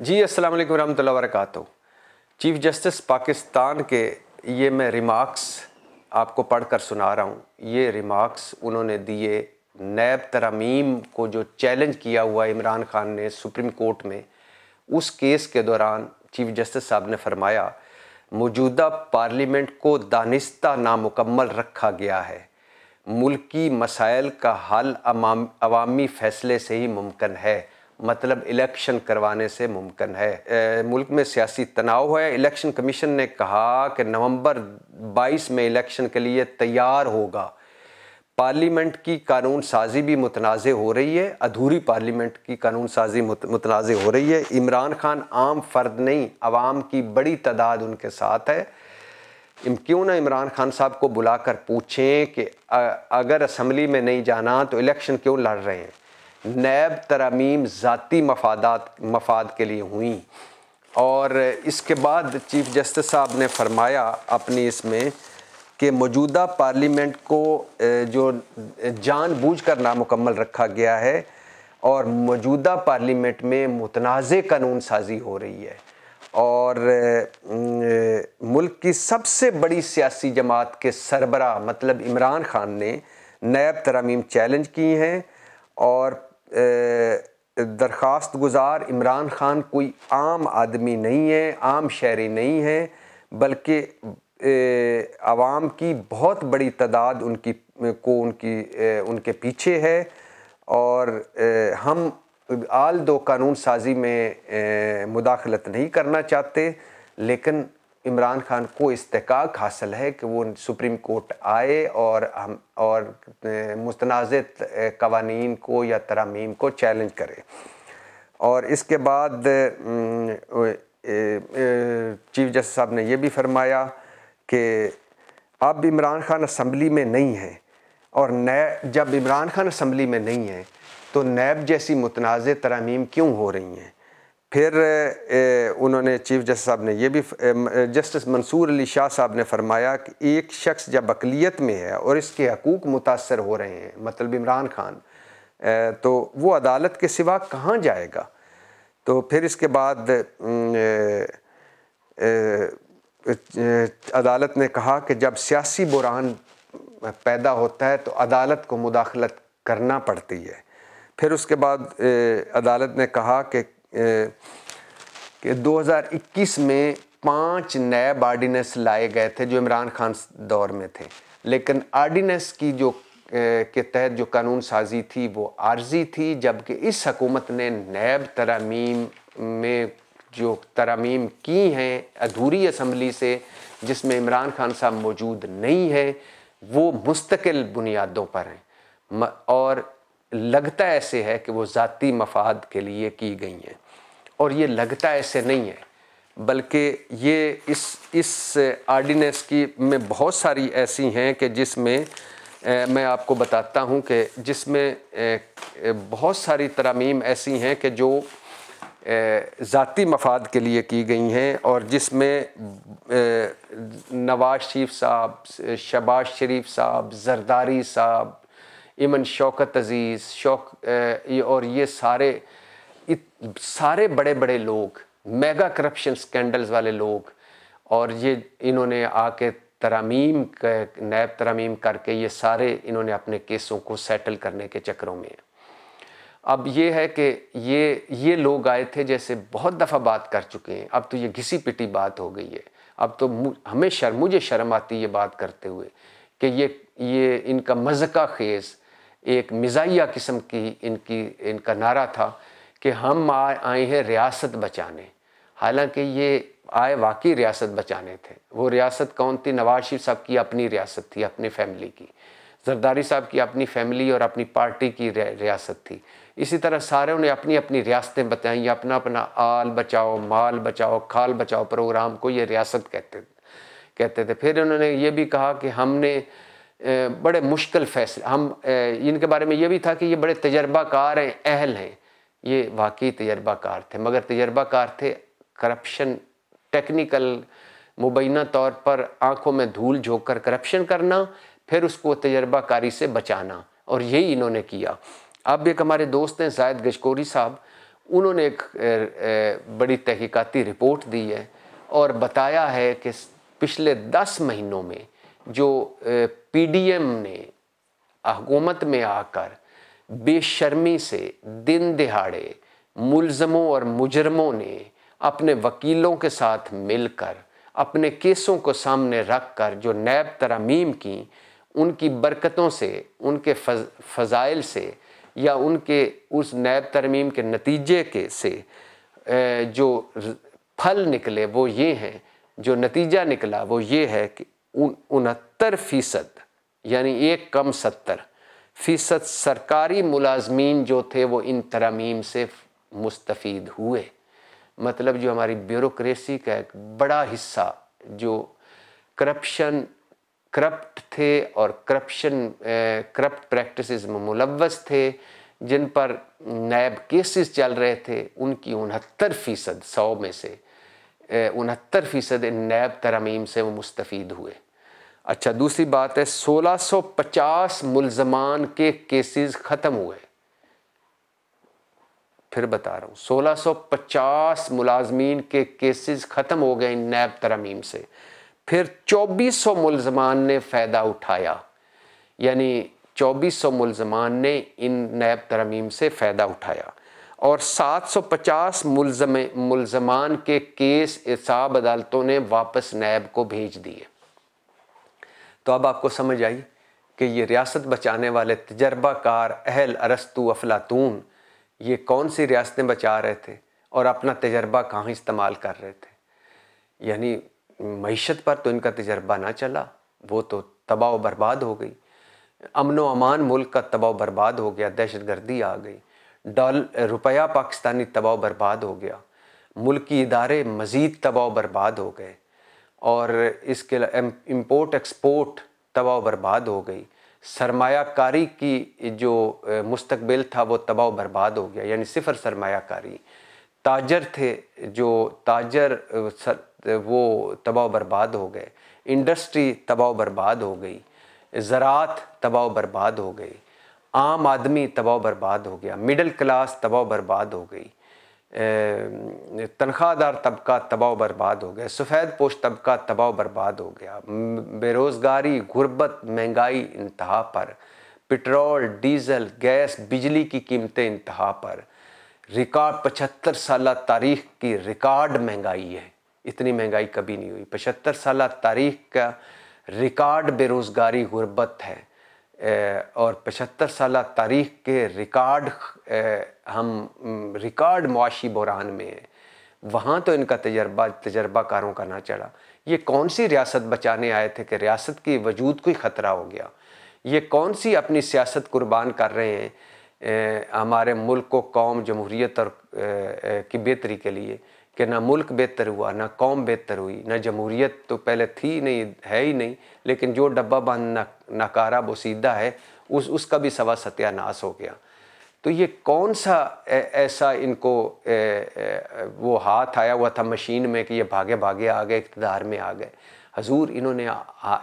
जी अस्सलाम वालेकुम रहमतुल्लाहि व बरकातहू। चीफ जस्टिस पाकिस्तान के ये मैं रिमार्क्स आपको पढ़कर सुना रहा हूँ। ये रिमार्क्स उन्होंने दिए नैब तरमीम को जो चैलेंज किया हुआ इमरान खान ने सुप्रीम कोर्ट में, उस केस के दौरान चीफ जस्टिस साहब ने फरमाया मौजूदा पार्लियामेंट को दानिस्ता नामुकम्मल रखा गया है। मुल्की मसाइल का हल अवामी फैसले से ही मुमकिन है, मतलब इलेक्शन करवाने से मुमकिन है। मुल्क में सियासी तनाव है। इलेक्शन कमीशन ने कहा कि नवंबर 22 में इलेक्शन के लिए तैयार होगा। पार्लियामेंट की कानून साजी भी मुतनाज़ हो रही है, अधूरी पार्लियामेंट की कानून साजी मुतनाज़ हो रही है। इमरान खान आम फर्द नहीं, अवाम की बड़ी तादाद उनके साथ है। क्यों ना इमरान खान साहब को बुलाकर पूछें कि अगर असम्बली में नहीं जाना तो इलेक्शन क्यों लड़ रहे हैं। नैब तरमीम ज़ाती मफाद के लिए हुई। और इसके बाद चीफ जस्टिस साहब ने फरमाया अपनी इसमें कि मौजूदा पार्लियामेंट को जो जानबूझकर नामुकम्मल रखा गया है और मौजूदा पार्लियामेंट में मुतनाज़े कानून साजी हो रही है। और मुल्क की सबसे बड़ी सियासी जमात के सरबराह मतलब इमरान खान ने नैब तरमीम चैलेंज की हैं। और दरख्वास्त गुजार इमरान खान कोई आम आदमी नहीं है, आम शहरी नहीं है, बल्कि आवाम की बहुत बड़ी तादाद उनके पीछे है। और हम आल दो कानून साजी में मुदाखलत नहीं करना चाहते, लेकिन इमरान खान को इस्तेकाक हासिल है कि वो सुप्रीम कोर्ट आए और मुतनाज़ कवानीन को या तरामीम को चैलेंज करे। और इसके बाद चीफ जस्टिस साहब ने यह भी फरमाया कि अब इमरान खान असम्बली में नहीं है, और जब इमरान खान असम्बली में नहीं है तो नैब जैसी मुतनाज़ तरामीम क्यों हो रही हैं। फिर उन्होंने चीफ जस्टिस साहब ने यह भी, जस्टिस मंसूर अली शाह साहब ने फरमाया कि एक शख्स जब अक़लियत में है और इसके हकूक़ मुतासर हो रहे हैं, मतलब इमरान खान, तो वो अदालत के सिवा कहाँ जाएगा। तो फिर इसके बाद अदालत ने कहा कि जब सियासी बुरान पैदा होता है तो अदालत को मुदाखलत करना पड़ती है। फिर उसके बाद अदालत ने कहा कि 2021 में 5 नैब आर्डीनेंस लाए गए थे जो इमरान खान दौर में थे, लेकिन आर्डीनेंस की के तहत जो कानून साजी थी वो आर्जी थी, जबकि इस हुकूमत ने नैब तरामीम में जो तरामीम की हैं अधूरी असम्बली से, जिसमें इमरान खान साहब मौजूद नहीं है, वो मुस्तकिल बुनियादों पर हैं और लगता ऐसे है कि वो ज़ाती मफाद के लिए की गई हैं। और ये लगता ऐसे नहीं है, बल्कि ये इस आर्डीनेंस की में बहुत सारी ऐसी हैं कि जिसमें मैं आपको बताता हूँ कि जिसमें बहुत सारी तरामीम ऐसी हैं कि जो ज़ाती मफाद के लिए की गई हैं, और जिसमें नवाज शरीफ साहब, शहबाज शरीफ साहब, जरदारी साहब, इमन शौकत अज़ीज़ और ये सारे बड़े बड़े लोग, मेगा करप्शन स्कैंडल्स वाले लोग, और ये इन्होंने आके नैब तरामीम करके ये सारे इन्होंने अपने केसों को सेटल करने के चक्करों में। अब ये है कि ये लोग आए थे, जैसे बहुत दफ़ा बात कर चुके हैं, अब तो ये घिसी पिटी बात हो गई है। अब तो मुझे शर्म आती है बात करते हुए कि ये इनका मज़का खेज़ एक मिज़ाहिया किस्म की इनका नारा था कि हम आए हैं रियासत बचाने। हालांकि ये आए वाकई रियासत बचाने थे। वो रियासत कौन थी? नवाज शरीफ साहब की अपनी रियासत थी, अपनी फैमिली की। जरदारी साहब की अपनी फैमिली और अपनी पार्टी की रियासत थी। इसी तरह सारों ने अपनी अपनी रियासतें बताई, अपना अपना आल बचाओ, माल बचाओ, खाल बचाओ प्रोग्राम को ये रियासत कहते थे। फिर उन्होंने ये भी कहा कि हमने बड़े मुश्किल फैसले, इनके बारे में ये भी था कि ये बड़े तजर्बाकार हैं, अहल हैं। ये वाकई तजर्बाकार थे, मगर तजर्बाकार थे करप्शन, टेक्निकल मुबैना तौर पर आंखों में धूल झोंक कर करप्शन करना, फिर उसको तजर्बाकारी से बचाना, और यही इन्होंने किया। अब एक हमारे दोस्त हैं जायद गशकोरी साहब, उन्होंने एक बड़ी तहकीकाती रिपोर्ट दी है और बताया है कि पिछले 10 महीनों में जो पीडीएम ने हुकूमत में आकर बेशर्मी से दिन दिहाड़े मुलजमों और मुजरमों ने अपने वकीलों के साथ मिलकर अपने केसों को सामने रख कर जो नैब तरमीम की, उनकी बरकतों से, उनके फ़ज़ाइल से या उनके उस नैब तरमीम के नतीजे के से जो फल निकले वो ये हैं, जो नतीजा निकला वो ये है कि 69% यानी 1 कम 70% सरकारी मुलाजमीन जो थे वो इन तरमीम से मुस्तफ़ीद हुए। मतलब जो हमारी ब्यूरोक्रेसी का एक बड़ा हिस्सा जो करप्ट थे और करप्ट प्रैक्टिसेस में मुलव्वस थे, जिन पर नैब केसेस चल रहे थे, उनकी 69% 100 में से 69% इन नैब तरमीम से वो मुस्तफ़ीद हुए। अच्छा, दूसरी बात है 1650 मुल्ज़मान के केसेस ख़त्म हुए। फिर बता रहा हूँ, 1650 मुलाजमीन के केसेस ख़त्म हो गए इन नैब तरमीम से। फिर 2400 मुल्ज़मान ने फ़ायदा उठाया, यानी 2400 मुल्ज़मान ने इन नैब तरमीम से फ़ायदा उठाया और 750 मुल्ज़मान के केस एहसाब अदालतों ने वापस नैब को भेज दिए। तो अब आपको समझ आई कि ये रियासत बचाने वाले तजर्बाकार अहल अरस्तु अफलातून ये कौन सी रियासतें बचा रहे थे और अपना तजर्बा कहाँ इस्तेमाल कर रहे थे। यानी मईशत पर तो इनका तजर्बा ना चला, वो तो तबाह व बर्बाद हो गई। अमन व अमान मुल्क का तबाह बर्बाद हो गया, दहशतगर्दी आ गई, रुपया पाकिस्तानी तबाह बर्बाद हो गया, मुल्की इदारे मज़ीद तबाह बर्बाद हो गए और इसके इम्पोर्ट एक्सपोर्ट तबाह बर्बाद हो गई। सरमायाकारी की जो मुस्तकबिल था वो तबाह बर्बाद हो गया, यानी सिफर सरमायाकारी। ताजर थे जो ताजर वो तबाह बर्बाद हो गए। इंडस्ट्री तबाह बर्बाद हो गई, ज़राअत तबाह बर्बाद हो गई, आम आदमी तबाह बर्बाद हो गया, मिडिल क्लास तबाह बर्बाद हो गई, तनख्वाहदार तबका तबाह बर्बाद हो गया, सफ़ेद पोश तबका तबाह बर्बाद हो गया, बेरोज़गारी, गुर्बत, महंगाई इंतहा पर, पेट्रोल, डीज़ल, गैस, बिजली की कीमतें इंतहा पर, रिकॉर्ड 75 साल तारीख़ की रिकॉर्ड महंगाई है। इतनी महंगाई कभी नहीं हुई। 75 साल तारीख़ का रिकॉर्ड बेरोज़गारी, गुर्बत है और 75 साल तारीख़ के रिकॉर्ड हम रिकॉर्ड मुआशी बहरान में है। वहाँ तो इनका तजर्बाकारों का ना चढ़ा। ये कौन सी रियासत बचाने आए थे कि रियासत की वजूद को ही ख़तरा हो गया। ये कौन सी अपनी सियासत कुर्बान कर रहे हैं हमारे मुल्क को, कौम, जमहूरियत और की बेहतरी के लिए, कि ना मुल्क बेहतर हुआ, ना कौम बेहतर हुई, ना जमहूरियत तो पहले थी नहीं, है ही नहीं, लेकिन जो डब्बा बंद नकारा बोसीदा है उसका भी सवा सत्यानाश हो गया। तो ये कौन सा ऐसा इनको वो हाथ आया हुआ था मशीन में कि ये भागे भागे आ गए, इक़्तिदार में आ गए। हजूर इन्होंने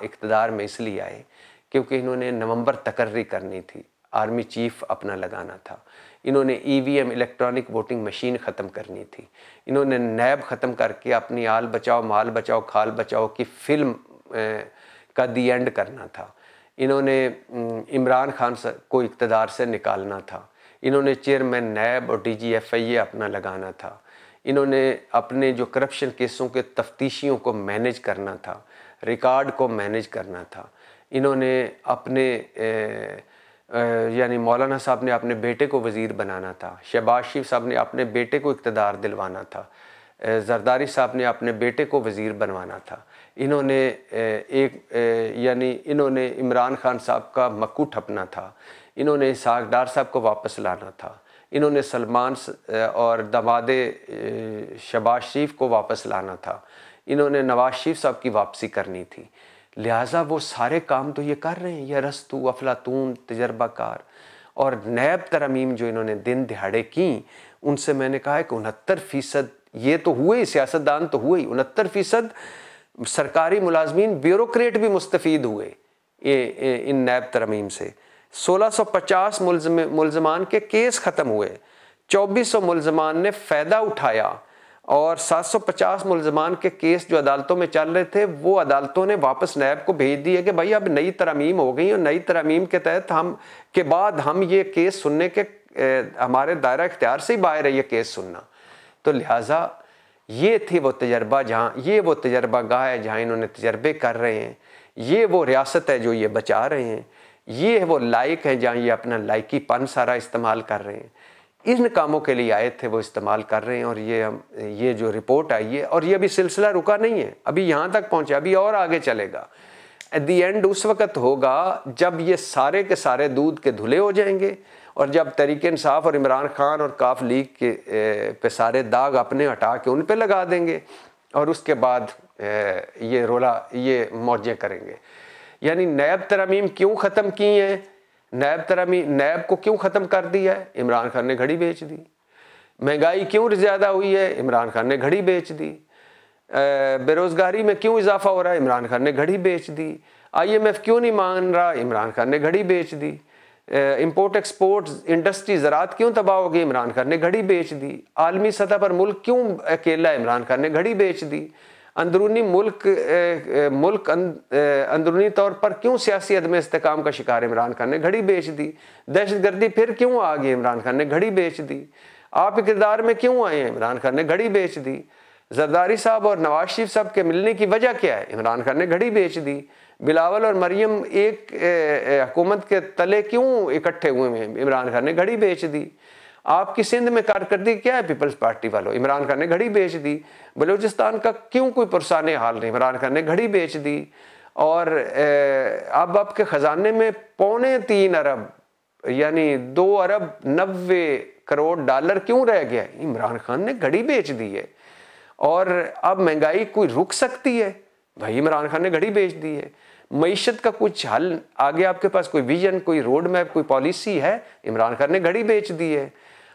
इक़्तिदार में इसलिए आए क्योंकि इन्होंने नवंबर तकर्री करनी थी, आर्मी चीफ अपना लगाना था, इन्होंने EVM इलेक्ट्रॉनिक वोटिंग मशीन ख़त्म करनी थी, इन्होंने नैब ख़त्म करके अपनी आल बचाओ माल बचाओ खाल बचाओ की फ़िल्म का दी एंड करना था, इन्होंने इमरान खान को इक़्तिदार से निकालना था, इन्होंने चेयरमैन नैब और DGFIA अपना लगाना था, इन्होंने अपने जो करप्शन केसों के तफ्तीशियों को मैनेज करना था, रिकॉर्ड को मैनेज करना था, इन्होंने अपने यानी मौलाना साहब ने अपने बेटे को वज़ीर बनाना था, शहबाज शरीफ साहब ने अपने बेटे को इक़्तिदार दिलवाना था, जरदारी साहब ने अपने बेटे को वज़ीर बनवाना था, इन्होंने यानी इन्होंने इमरान खान साहब का मक्कू ठपना था, इन्होंने इसहाक डार साहब को वापस लाना था, इन्होंने सलमान और दमादे शहबाज शरीफ को वापस लाना था, इन्होंने नवाज शरीफ साहब की वापसी करनी थी। लिहाजा वो सारे काम तो ये कर रहे हैं, ये अरस्तु अफलातून तजर्बाकार। और नैब तरमीम जो इन्होंने दिन दिहाड़े की, उनसे मैंने कहा है कि 69% ये तो हुए, सियासतदान तो हुए ही, 69% सरकारी मुलाजमीन ब्यूरोक्रेट भी मुस्तफ़ीद हुए इन नैब तरमीम से। 1650 मुल्ज़मान के केस ख़त्म हुए, 2400 मुलजमान ने फ़ायदा उठाया और 750 मुलजमान के केस जो अदालतों में चल रहे थे वो अदालतों ने वापस नैब को भेज दिए कि भाई अब नई तरमीम हो गई और नई तरमीम के तहत हम ये केस सुनने के हमारे दायरा इख्तियार से ही बाहर है ये केस सुनना। तो लिहाजा ये थी वो तजर्बा ये वो तजर्बा गाह है जहाँ इन्होंने तजर्बे कर रहे हैं, ये वो रियासत है जो ये बचा रहे हैं, ये वो लायक है जहाँ ये अपना लायकीपन सारा इस्तेमाल कर रहे हैं। इन कामों के लिए आए थे वो इस्तेमाल कर रहे हैं। और ये जो रिपोर्ट आई है, और ये अभी सिलसिला रुका नहीं है, अभी यहाँ तक पहुँचा, अभी और आगे चलेगा। एट दी एंड उस वक़्त होगा जब ये सारे के सारे दूध के धुले हो जाएंगे और जब तहरीक इंसाफ और इमरान खान और काफ लीग के पे सारे दाग अपने हटा के उन पे लगा देंगे और उसके बाद ये मौजें करेंगे। यानी नैब तरमीम क्यों ख़त्म की है, नैब को क्यों ख़त्म कर दिया है, इमरान खान ने घड़ी बेच दी। महंगाई क्यों ज़्यादा हुई है, इमरान खान ने घड़ी बेच दी। बेरोज़गारी में क्यों इजाफा हो रहा है, इमरान खान ने घड़ी बेच दी। IMF क्यों नहीं मान रहा, इमरान खान ने घड़ी बेच दी। इंपोर्ट एक्सपोर्ट इंडस्ट्री ज़रात क्यों तबाह हो गई, इमरान खान ने घड़ी बेच दी। आलमी सतह पर मुल्क क्यों अकेला है, इमरान खान ने घड़ी बेच दी। अंदरूनी अंदरूनी तौर पर क्यों सियासी अदम इस्तेकाम का शिकार, इमरान खान ने घड़ी बेच दी। दहशतगर्दी फिर क्यों आ गई, इमरान खान ने घड़ी बेच दी। आप इक़्तिदार में क्यों आए हैं, इमरान खान ने घड़ी बेच दी। जरदारी साहब और नवाज शरीफ साहब के मिलने की वजह क्या है, इमरान खान ने घड़ी बेच दी। बिलावल और मरियम एक हुकूमत के तले क्यों इकट्ठे हुए हैं, इमरान खान ने घड़ी बेच दी। आपकी सिंध में कारकर्दगी क्या है पीपल्स पार्टी वालों, इमरान खान ने घड़ी बेच दी। बलूचिस्तान का क्यों कोई पुरसाने हाल नहीं, इमरान खान ने घड़ी बेच दी। और अब आपके ख़जाने में $3.25 अरब यानी 2 अरब 90 करोड़ डॉलर क्यों रह गया, इमरान खान ने घड़ी बेच दी है। और अब महंगाई कोई रुक सकती है, भाई इमरान खान ने घड़ी बेच दी है। मईशत का कुछ हल आगे आपके पास कोई विजन, कोई रोड मैप, कोई पॉलिसी है, इमरान खान ने घड़ी बेच दी है।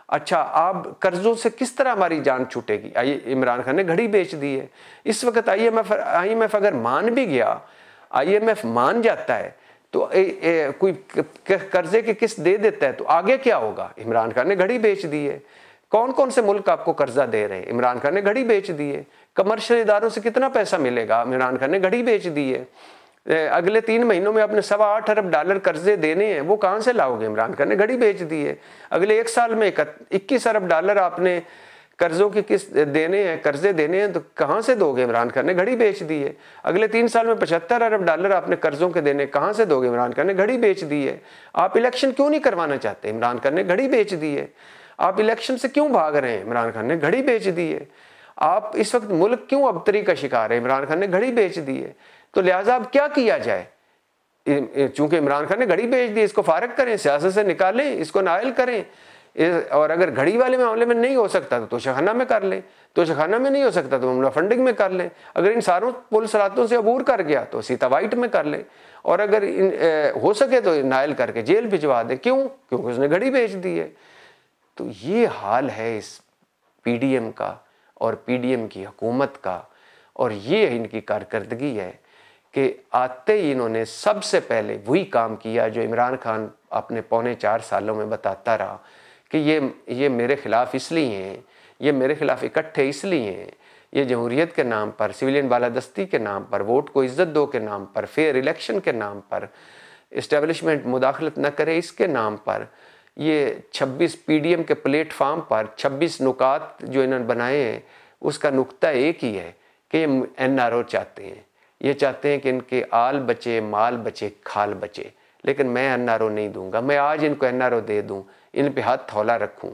अच्छा, आप कर्जों से किस तरह हमारी जान छूटेगी, इमरान खान ने घड़ी बेच दी है। इस वक्त IMF अगर मान भी गया, IMF मान जाता है तो कोई कर्जे की किस्त दे देता है तो आगे क्या होगा, इमरान खान ने घड़ी बेच दी है। कौन कौन से मुल्क आपको कर्जा दे रहे हैं, इमरान खान ने घड़ी बेच दी है। कमर्शियल इदारों से कितना पैसा मिलेगा, इमरान खान ने घड़ी बेच दी है। अगले 3 महीनों में अपने 8.25 अरब डॉलर कर्जे देने हैं, वो कहाँ से लाओगे, इमरान खान ने घड़ी बेच दी है। अगले 1 साल में 21 अरब डॉलर आपने कर्जों की किस्त देने हैं, कर्जे देने हैं, तो कहाँ से दोगे, इमरान खान ने घड़ी बेच दी है। अगले 3 साल में 75 अरब डॉलर आपने कर्जों के देने, कहाँ से दोगे, इमरान खान ने घड़ी बेच दी है। आप इलेक्शन क्यों नहीं करवाना चाहते, इमरान खान ने घड़ी बेच दी है। आप इलेक्शन से क्यों भाग रहे हैं, इमरान खान ने घड़ी बेच दी है। आप इस वक्त मुल्क क्यों अबतरी का शिकार है, इमरान खान ने घड़ी बेच दी है। तो लिहाजा अब क्या किया जाए, चूंकि इमरान खान ने घड़ी बेच दी, इसको फारग करें, सियासत से निकालें, इसको नायल करें। और अगर घड़ी वाले मामले में नहीं हो सकता तो तोशाखाना में कर लें, तोशाखाना में नहीं हो सकता तो मामला फंडिंग में कर लें। अगर इन सारों पुलिस रातों से अबूर कर गया तो सीता वाइट में कर लें, और अगर हो सके तो नायल करके जेल भिजवा दें। क्यों, क्योंकि उसने घड़ी बेच दी है। तो ये हाल है इस PDM का और PDM की हुकूमत का, और ये इनकी कारकर्दगी है कि आते ही इन्होंने सबसे पहले वही काम किया जो इमरान खान अपने 3.25 सालों में बताता रहा कि ये मेरे ख़िलाफ़ इसलिए हैं, ये मेरे ख़िलाफ़ इकट्ठे इसलिए हैं, ये जमहूरियत के नाम पर, सिविलियन बालादस्ती के नाम पर, वोट को इज़्ज़त दो के नाम पर, फेयर इलेक्शन के नाम पर, इस्टेब्लिशमेंट मुदाखलत न करे इसके नाम पर, ये 26 PDM के प्लेटफार्म पर 26 नुकात जो इन्होंने बनाए हैं, उसका नुक्ता एक ही है कि NRO चाहते हैं, ये चाहते हैं कि इनके आल बचे, माल बचे, खाल बचे। लेकिन मैं NRO नहीं दूंगा, मैं आज इनको NRO दे दूं, इन पे हाथ थौला रखूं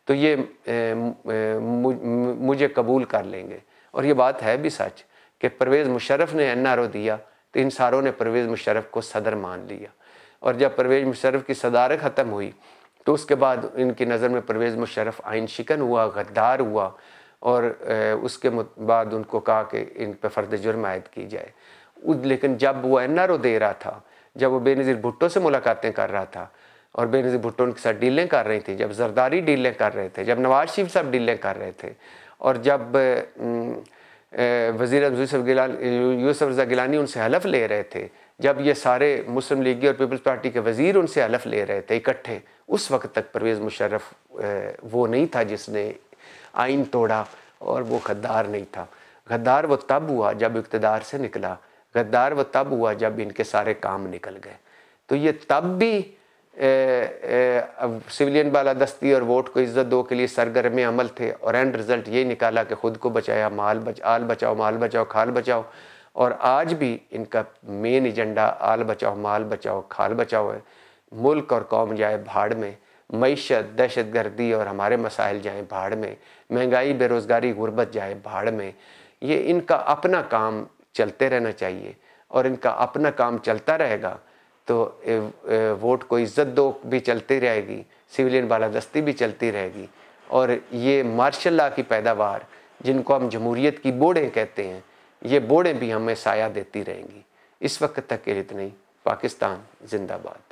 तो ये मुझे कबूल कर लेंगे। और ये बात है भी सच कि परवेज़ मुशर्रफ ने NRO दिया तो इन सारों ने परवेज़ मुशर्रफ को सदर मान लिया। और जब परवेज़ मुशर्रफ की सदारत ख़त्म हुई तो उसके बाद इनकी नज़र में परवेज़ मुशर्रफ आइन शिकन हुआ, गद्दार हुआ, और उसके बाद उनको कहा कि इन पर फ़र्द जुर्म आयद की जाए। लेकिन जब वो NRO दे रहा था, जब वो बेनज़ीर भुट्टो से मुलाकातें कर रहा था और बेनज़ीर भुट्टो उनके साथ डीलें कर रही थी, जब जरदारी डीलें कर रहे थे, जब नवाज शरीफ साहब डीलें कर रहे थे, और जब वज़ीर यूसुफ रज़ा गिलानी उनसे हलफ ले रहे थे जब ये सारे मुस्लिम लीग और पीपल्स पार्टी के वज़ीर उनसे हलफ ले रहे थे इकट्ठे, उस वक्त तक परवेज़ मुशर्रफ वो नहीं था जिसने आइन तोड़ा, और वो गद्दार नहीं था। गद्दार वो तब हुआ जब इक़्तिदार से निकला, गद्दार वो तब हुआ जब इनके सारे काम निकल गए। तो ये तब भी सिविलियन बालादस्ती और वोट को इज़्ज़त दो के लिए सरगर्म अमल थे, और एंड रिज़ल्ट ये निकाला कि ख़ुद को बचाया, आल बचाओ माल बचाओ खाल बचाओ। और आज भी इनका मेन एजेंडा आल बचाओ माल बचाओ खाल बचाओ है। मुल्क और कौम जाए भाड़ में, मईशत दहशतगर्दी और हमारे मसाइल जाएँ भाड़ में, महंगाई बेरोज़गारी गुर्बत जाए भाड़ में। ये इनका अपना काम चलते रहना चाहिए, और इनका अपना काम चलता रहेगा तो वोट को इज़्ज़त दो भी चलती रहेगी, सिविलियन बालादस्ती भी चलती रहेगी, और ये मार्शल लॉ की पैदावार जिनको हम जमहूरियत की बोड़ें कहते हैं, ये बोड़ें भी हमें साया देती रहेंगी। इस वक्त तक के लिए इतना ही। पाकिस्तान जिंदाबाद।